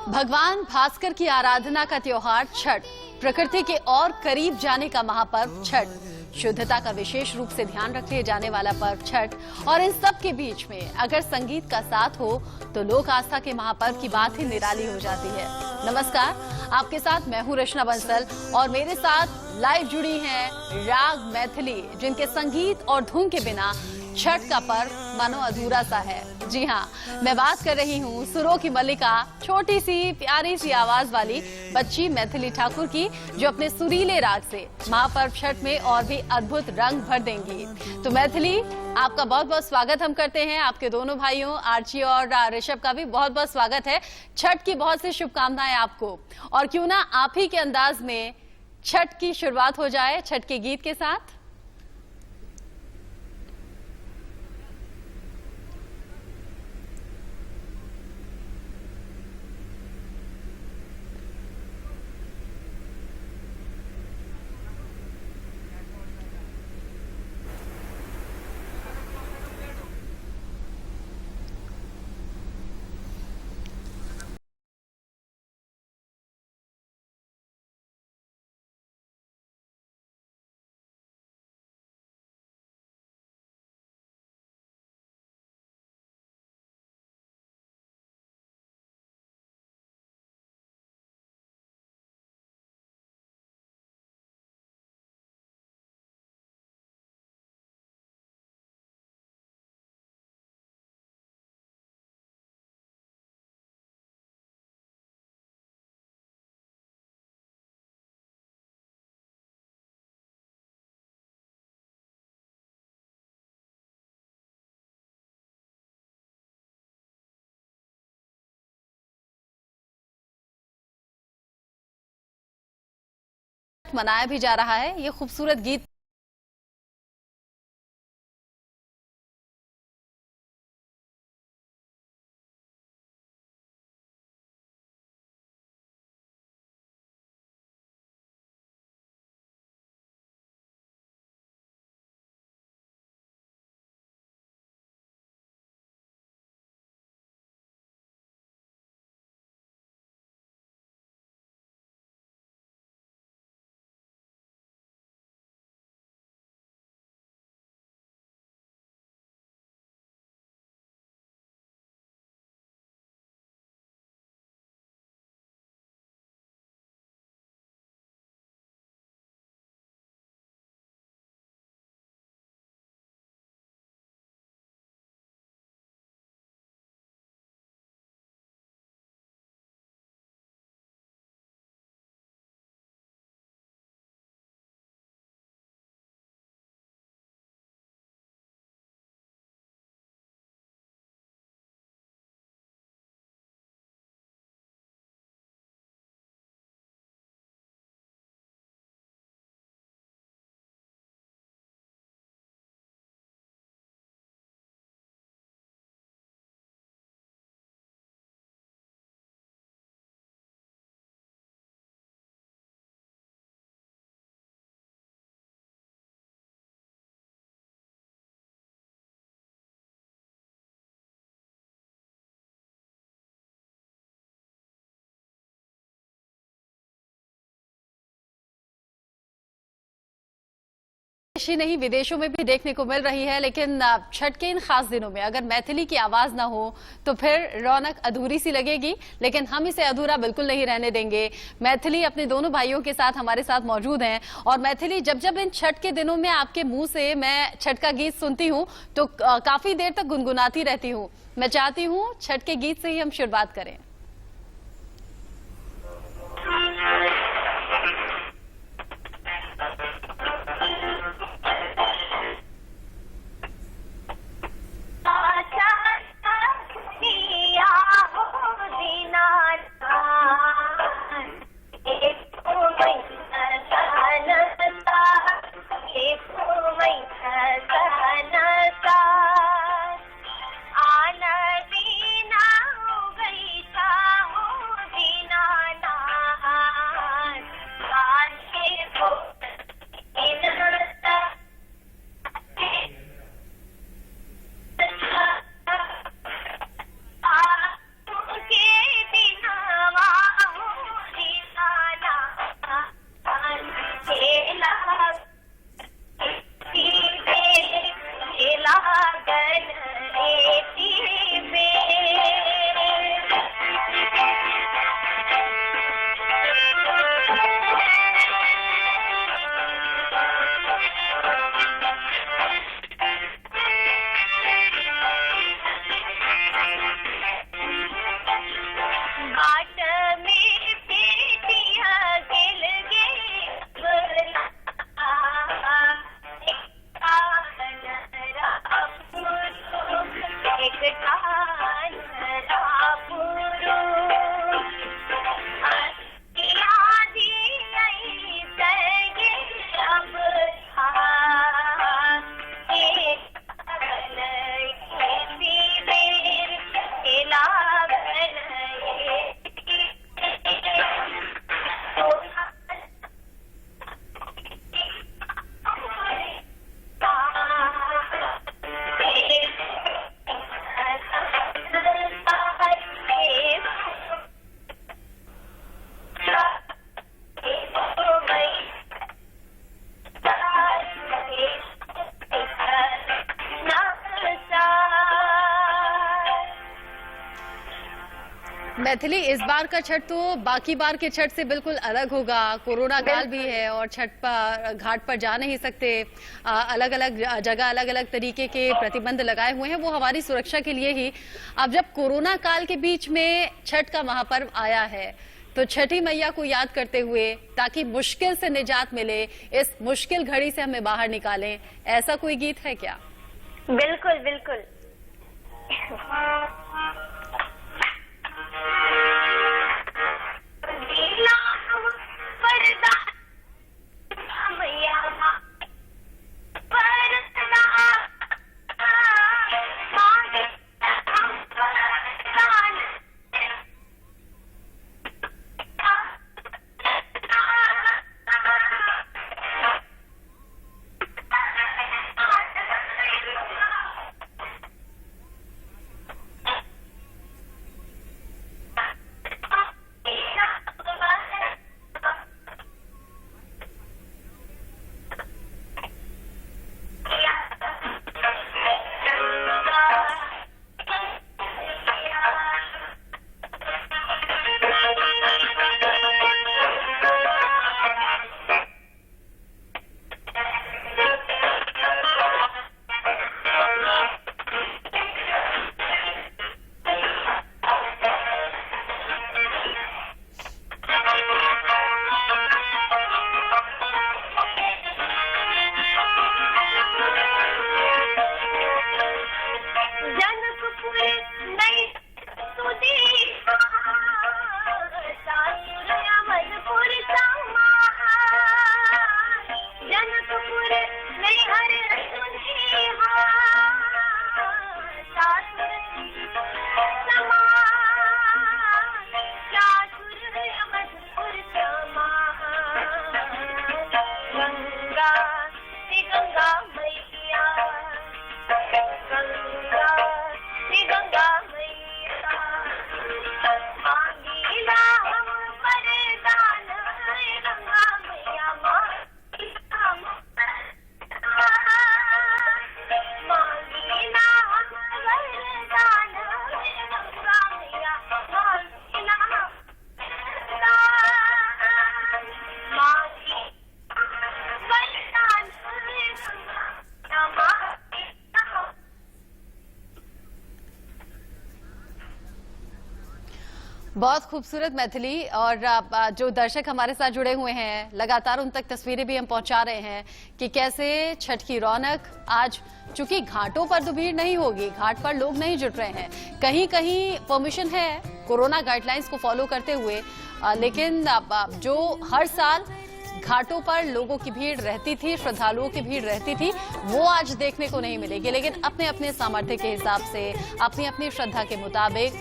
भगवान भास्कर की आराधना का त्योहार छठ, प्रकृति के और करीब जाने का महापर्व छठ, शुद्धता का विशेष रूप से ध्यान रखे जाने वाला पर्व छठ। और इन सब के बीच में अगर संगीत का साथ हो तो लोक आस्था के महापर्व की बात ही निराली हो जाती है। नमस्कार, आपके साथ मैं हूं रचना बंसल और मेरे साथ लाइव जुड़ी हैं राग मैथिली, जिनके संगीत और धुन के बिना छठ का पर्व मानो अधूरा सा है। जी हाँ, मैं बात कर रही हूँ सुरों की मल्लिका, छोटी सी प्यारी सी आवाज वाली बच्ची मैथिली ठाकुर की, जो अपने सुरीले राग से महापर्व छठ में और भी अद्भुत रंग भर देंगी। तो मैथिली, आपका बहुत बहुत स्वागत हम करते हैं। आपके दोनों भाइयों आर्ची और ऋषभ का भी बहुत बहुत स्वागत है। छठ की बहुत सी शुभकामनाएं आपको। और क्यों ना आप ही के अंदाज में छठ की शुरुआत हो जाए छठ के गीत के साथ। मनाया भी जा रहा है ये खूबसूरत गीत। ही नहीं, विदेशों में भी देखने को मिल रही है। लेकिन छठ के इन खास दिनों में अगर मैथिली की आवाज ना हो तो फिर रौनक अधूरी सी लगेगी। लेकिन हम इसे अधूरा बिल्कुल नहीं रहने देंगे। मैथिली अपने दोनों भाइयों के साथ हमारे साथ मौजूद हैं। और मैथिली, जब जब इन छठ के दिनों में आपके मुंह से मैं छठ का गीत सुनती हूँ तो काफी देर तक गुनगुनाती रहती हूँ। मैं चाहती हूँ छठ के गीत से ही हम शुरुआत करें। आनदीना गई था बाट में बेटियां गिल गे मैथिली, इस बार का छठ तो बाकी बार के छठ से बिल्कुल अलग होगा। कोरोना काल भी है और छठ पर घाट पर जा नहीं सकते। अलग अलग जगह अलग अलग तरीके के प्रतिबंध लगाए हुए हैं, वो हमारी सुरक्षा के लिए ही। अब जब कोरोना काल के बीच में छठ का महापर्व आया है तो छठी मैया को याद करते हुए, ताकि मुश्किल से निजात मिले, इस मुश्किल घड़ी से हमें बाहर निकालें, ऐसा कोई गीत है क्या? बिल्कुल बिल्कुल। बहुत खूबसूरत मैथिली। और जो दर्शक हमारे साथ जुड़े हुए हैं, लगातार उन तक तस्वीरें भी हम पहुंचा रहे हैं कि कैसे छठ की रौनक आज, चूंकि घाटों पर तो भीड़ नहीं होगी, घाट पर लोग नहीं जुट रहे हैं, कहीं कहीं परमिशन है कोरोना गाइडलाइंस को फॉलो करते हुए, लेकिन जो हर साल घाटों पर लोगों की भीड़ रहती थी, श्रद्धालुओं की भीड़ रहती थी, वो आज देखने को नहीं मिलेगी। लेकिन अपने अपने सामर्थ्य के हिसाब से, अपनी अपनी श्रद्धा के मुताबिक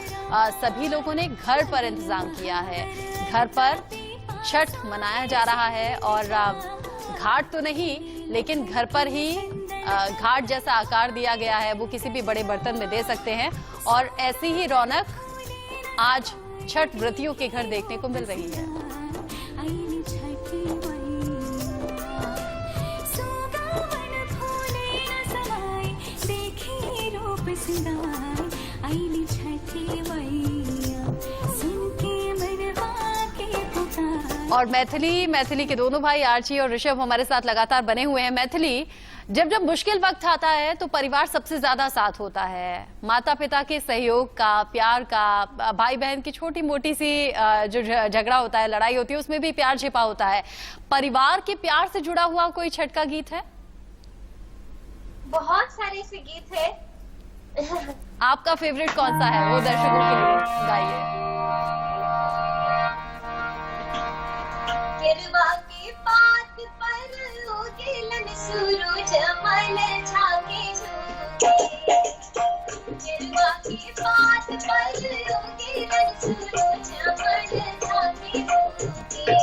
सभी लोगों ने घर पर इंतजाम किया है। घर पर छठ मनाया जा रहा है और घाट तो नहीं, लेकिन घर पर ही घाट जैसा आकार दिया गया है, वो किसी भी बड़े बर्तन में दे सकते हैं। और ऐसी ही रौनक आज छठ व्रतियों के घर देखने को मिल रही है। और मैथिली के दोनों भाई आर्ची और ऋषभ हमारे साथ लगातार बने हुए हैं। मैथिली, जब जब मुश्किल वक्त आता है तो परिवार सबसे ज्यादा साथ होता है। माता पिता के सहयोग का, प्यार का, भाई बहन की छोटी मोटी सी जो झगड़ा होता है, लड़ाई होती है, उसमें भी प्यार छिपा होता है। परिवार के प्यार से जुड़ा हुआ कोई छठ का गीत है? बहुत सारे ऐसे गीत है। आपका फेवरेट कौन सा है, वो दर्शकों के लिए गाइए। गिरवा के पात पर उगलन सूरज मल झाके झूके, गिरवा के पात पर उगलन सूरज मल झाके झूके,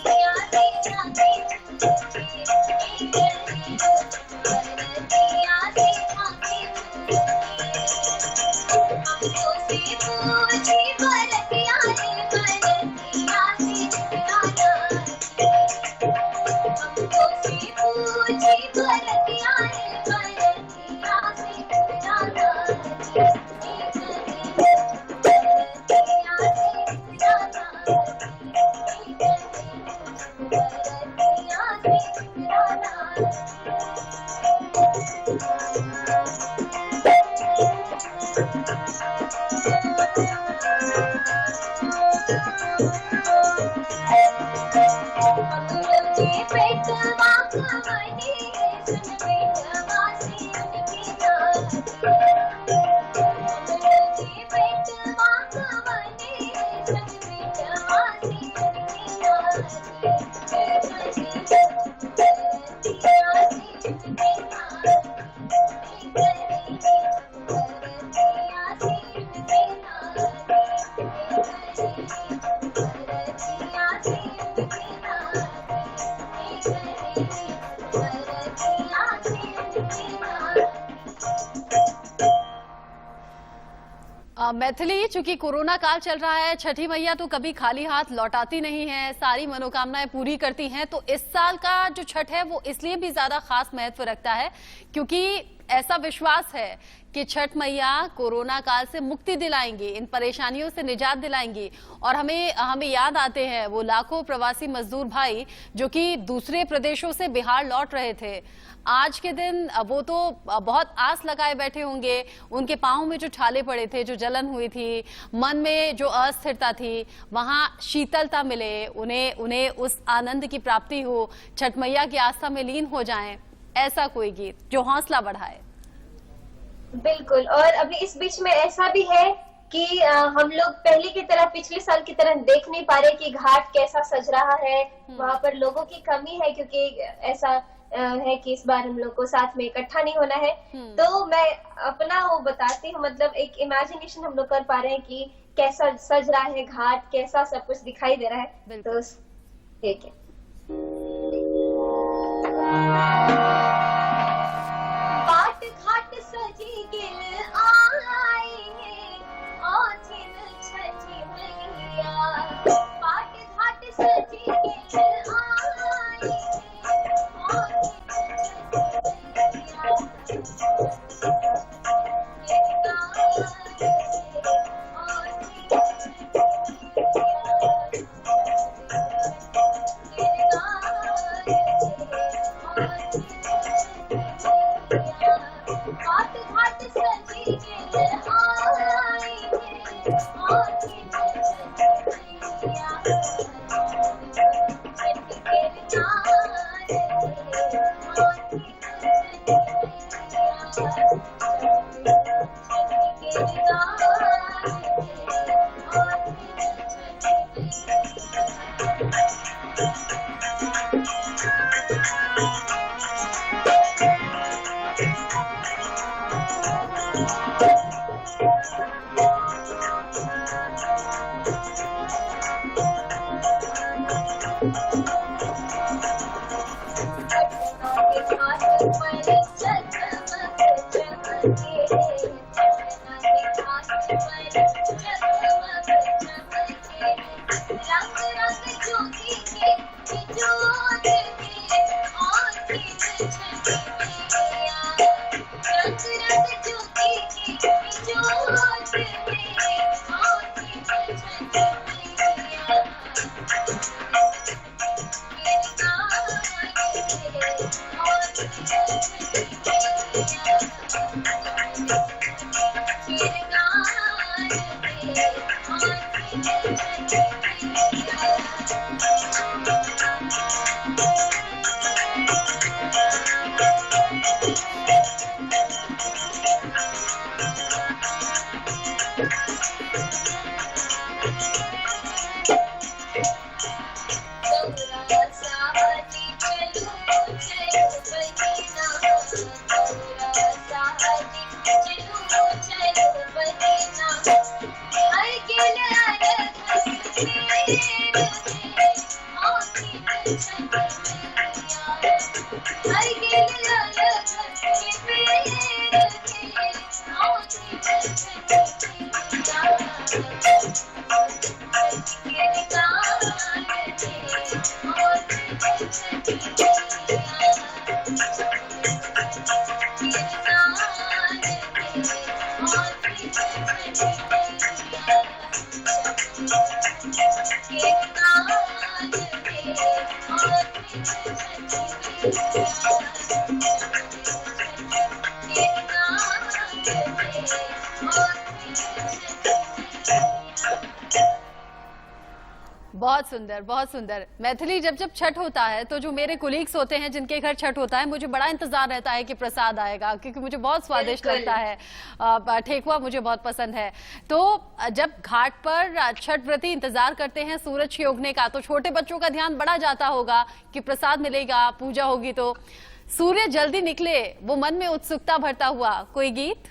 दिया से झाके झूके, दिया से झाके झूके, हमको से पूछी बरतिया रे बरतिया से झुकाना, हमको से पूछी बरतिया रे बरतिया से झुकाना, बरतिया से झुकाना, बरतिया से झुकाना। पेटवा कहानी सुन पेटवा से उनके नाम, पेटवा कहानी सुन पेटवा से उनके नाम, बरतिया से उनके नाम, बरतिया से उनके नाम, बरतिया से उनके नाम। मैथिली, चूंकि कोरोना काल चल रहा है, छठी मैया तो कभी खाली हाथ लौटाती नहीं है, सारी मनोकामनाएं पूरी करती हैं। तो इस साल का जो छठ है वो इसलिए भी ज्यादा खास महत्व रखता है क्योंकि ऐसा विश्वास है कि छठ मैया कोरोना काल से मुक्ति दिलाएंगी, इन परेशानियों से निजात दिलाएंगी। और हमें याद आते हैं वो लाखों प्रवासी मजदूर भाई जो कि दूसरे प्रदेशों से बिहार लौट रहे थे। आज के दिन वो तो बहुत आस लगाए बैठे होंगे, उनके पांव में जो छाले पड़े थे, जो जलन हुई थी, मन में जो अस्थिरता थी, वहां शीतलता मिले, उन्हें उस आनंद की प्राप्ति हो, छठ मैया की आस्था में लीन हो जाएं। ऐसा कोई गीत जो हौसला बढ़ाए। बिल्कुल। और अभी इस बीच में ऐसा भी है कि हम लोग पहले की तरह, पिछले साल की तरह देख नहीं पा रहे कि घाट कैसा सज रहा है। वहां पर लोगों की कमी है क्योंकि ऐसा है कि इस बार हम लोग को साथ में इकट्ठा नहीं होना है। तो मैं अपना वो बताती हूँ, मतलब एक इमेजिनेशन हम लोग कर पा रहे हैं कि कैसा सज रहा है घाट, कैसा सब कुछ दिखाई दे रहा है। तो ठीक है। बाट घाट सजी गिल आए आथिन छठी मैया, बाट घाट सजी गिल आए आथिन बहुत सुंदर, बहुत सुंदर। मैथिली, जब जब छठ होता है तो जो मेरे कुलीग्स होते हैं जिनके घर छठ होता है, मुझे बड़ा इंतजार रहता है कि प्रसाद आएगा, क्योंकि मुझे बहुत स्वादिष्ट लगता है। ठेकुआ मुझे बहुत पसंद है। तो जब घाट पर छठ व्रती इंतजार करते हैं सूरज के उगने का, तो छोटे बच्चों का ध्यान बढ़ा जाता होगा कि प्रसाद मिलेगा, पूजा होगी। तो सूर्य जल्दी निकले, वो मन में उत्सुकता भरता हुआ कोई गीत?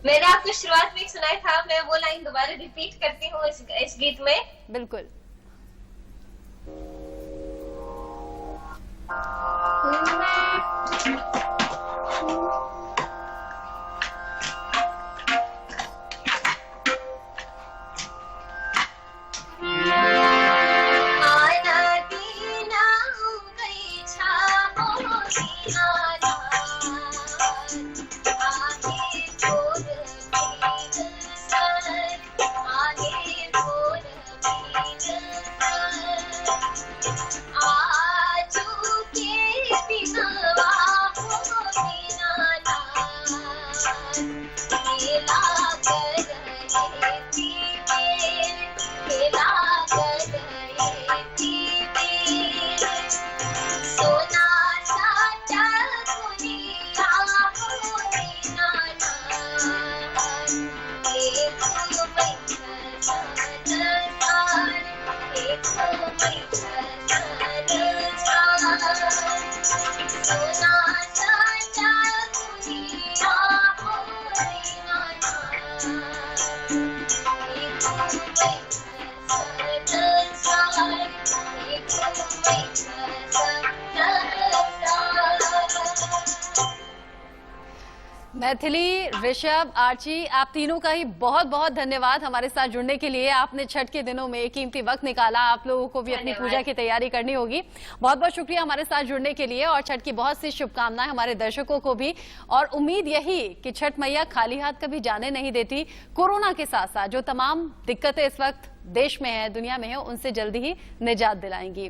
मैंने आपको शुरुआत में सुनाया था, मैं वो लाइन दोबारा रिपीट करती हूँ इस गीत में। बिल्कुल। मैथिली, ऋषभ, आर्ची, आप तीनों का ही बहुत बहुत धन्यवाद हमारे साथ जुड़ने के लिए। आपने छठ के दिनों में कीमती वक्त निकाला। आप लोगों को भी अपनी पूजा की तैयारी करनी होगी। बहुत बहुत शुक्रिया हमारे साथ जुड़ने के लिए, और छठ की बहुत सी शुभकामनाएं हमारे दर्शकों को भी। और उम्मीद यही कि छठ मैया खाली हाथ कभी जाने नहीं देती। कोरोना के साथ साथ जो तमाम दिक्कतें इस वक्त देश में है, दुनिया में है, उनसे जल्दी ही निजात दिलाएंगी।